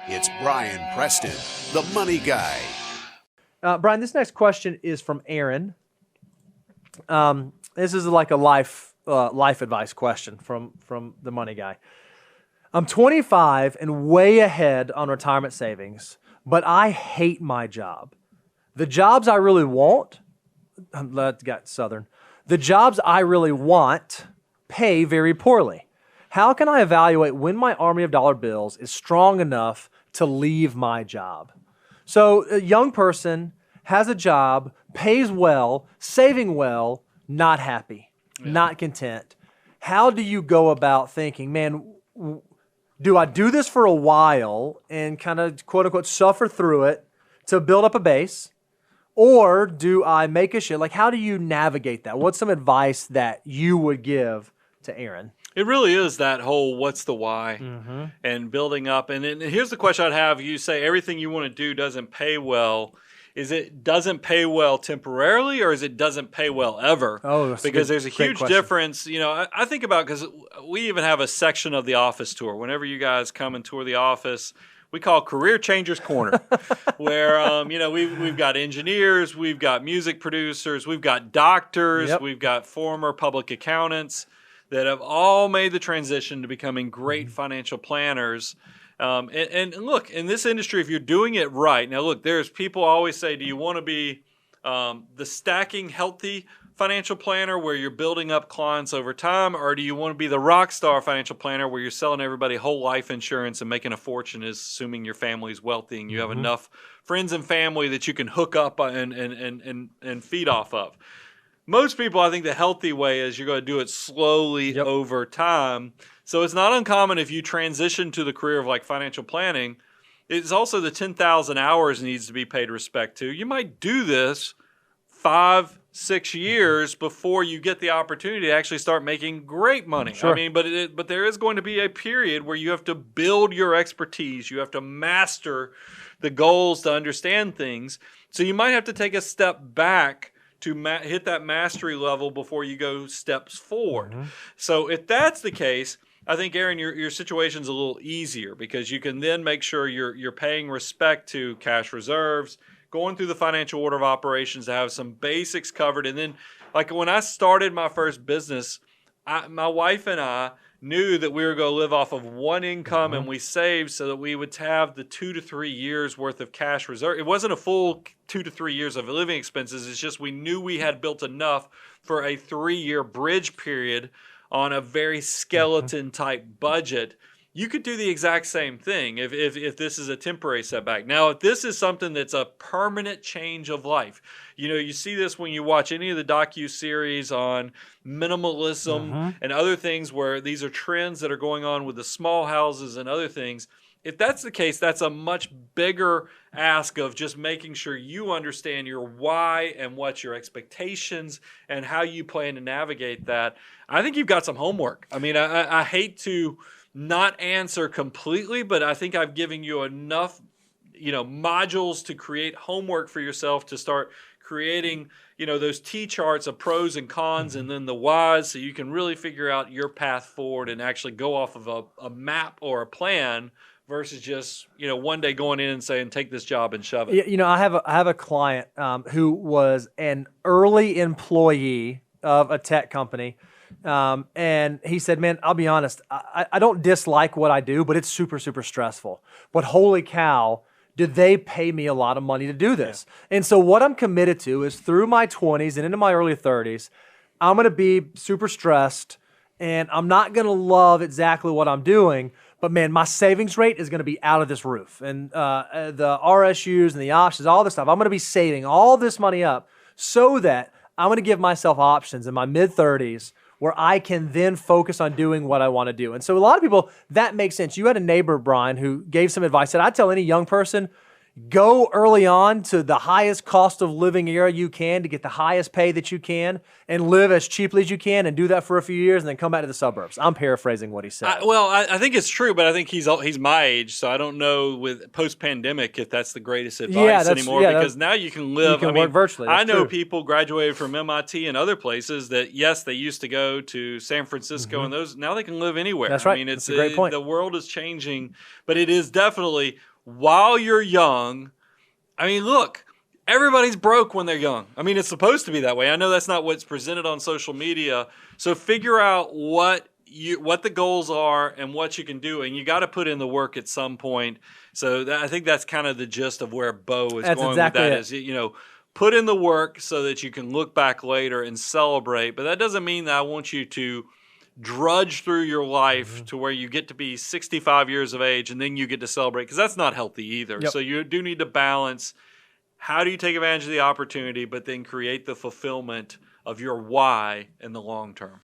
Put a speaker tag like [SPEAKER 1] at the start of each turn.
[SPEAKER 1] It's Brian Preston, the Money Guy.
[SPEAKER 2] Brian, this next question is from Aaron. This is like a life advice question from the Money Guy. I'm 25 and way ahead on retirement savings, but I hate my job. The jobs I really want, got Southern. The jobs I really want pay very poorly. How can I evaluate when my army of dollar bills is strong enough to leave my job? So a young person has a job, pays well, saving well, not happy, not content. How do you go about thinking, man, do I do this for a while and kind of quote unquote suffer through it to build up a base? Or do I make a shift? Like, how do you navigate that? What's some advice that you would give to Aaron?
[SPEAKER 3] It really is that whole what's the why and building up. And here's the question I'd have. You say everything you want to do doesn't pay well. Is it doesn't pay well temporarily, or is it doesn't pay well ever?
[SPEAKER 2] Oh, that's
[SPEAKER 3] because there's a
[SPEAKER 2] great
[SPEAKER 3] huge
[SPEAKER 2] question.
[SPEAKER 3] difference. You know, I think about, because we even have a section of the office tour. Whenever you guys come and tour the office, we call Career Changers Corner, where we've got engineers, we've got music producers, we've got doctors, we've got former public accountants that have all made the transition to becoming great financial planners. And look, in this industry, if you're doing it right, now look, there's people always say, do you want to be the stacking healthy financial planner where you're building up clients over time, or do you want to be the rock star financial planner where you're selling everybody whole life insurance and making a fortune, assuming your family's wealthy and you have enough friends and family that you can hook up and feed off of? Most people, I think the healthy way is you're going to do it slowly over time. So it's not uncommon if you transition to the career of like financial planning. It's also the 10,000 hours needs to be paid respect to. You might do this 5-6 years before you get the opportunity to actually start making great money.
[SPEAKER 2] Sure.
[SPEAKER 3] I mean, but there is going to be a period where you have to build your expertise. You have to master the goals to understand things. So you might have to take a step back to hit that mastery level before you go steps forward. So if that's the case, I think, Aaron, your situation's a little easier because you can then make sure you're paying respect to cash reserves, going through the financial order of operations to have some basics covered. And then, like when I started my first business, my wife and I knew that we were going to live off of one income, and we saved so that we would have the 2 to 3 years worth of cash reserve. It wasn't a full 2 to 3 years of living expenses. It's just we knew we had built enough for a 3-year bridge period on a very skeleton type budget. You could do the exact same thing if this is a temporary setback. Now, if this is something that's a permanent change of life, you see this when you watch any of the docu-series on minimalism and other things where these are trends that are going on with the small houses and other things. If that's the case, that's a much bigger ask of just making sure you understand your why and what your expectations and how you plan to navigate that. I think you've got some homework. I mean, I hate to not answer completely, but I think I've given you enough, modules to create homework for yourself to start creating, those T-charts of pros and cons and then the whys, so you can really figure out your path forward and actually go off of a map or a plan versus just, one day going in and saying, take this job and shove it.
[SPEAKER 2] I have a client who was an early employee of a tech company. And he said, man, I'll be honest, I don't dislike what I do, but it's super, super stressful. But holy cow, did they pay me a lot of money to do this? Yeah. And so what I'm committed to is through my 20s and into my early 30s, I'm going to be super stressed and I'm not going to love exactly what I'm doing. But man, my savings rate is going to be out of this roof. And the RSUs and the options, all this stuff, I'm going to be saving all this money up so that I'm going to give myself options in my mid-30s where I can then focus on doing what I want to do. And so a lot of people, that makes sense. You had a neighbor, Brian, who gave some advice that I'd tell any young person, go early on to the highest cost of living area you can to get the highest pay that you can and live as cheaply as you can and do that for a few years and then come back to the suburbs. I'm paraphrasing what he said.
[SPEAKER 3] I think it's true, but I think he's my age, so I don't know with post-pandemic if that's the greatest advice anymore because now you can live.
[SPEAKER 2] You can work virtually.
[SPEAKER 3] I know people graduated from MIT and other places that, yes, they used to go to San Francisco and those. Now they can live anywhere.
[SPEAKER 2] That's right.
[SPEAKER 3] I mean,
[SPEAKER 2] That's a great point.
[SPEAKER 3] The world is changing, but it is definitely while you're young. I mean, look, everybody's broke when they're young. I mean, it's supposed to be that way. I know that's not what's presented on social media. So figure out what the goals are and what you can do, and you got to put in the work at some point. So I think that's kind of the gist of where Bo is
[SPEAKER 2] That's
[SPEAKER 3] going
[SPEAKER 2] exactly
[SPEAKER 3] with that.
[SPEAKER 2] it.
[SPEAKER 3] Is put in the work so that you can look back later and celebrate. But that doesn't mean that I want you to drudge through your life to where you get to be 65 years of age and then you get to celebrate, because that's not healthy either.
[SPEAKER 2] Yep.
[SPEAKER 3] So you do need to balance. How do you take advantage of the opportunity, but then create the fulfillment of your why in the long term?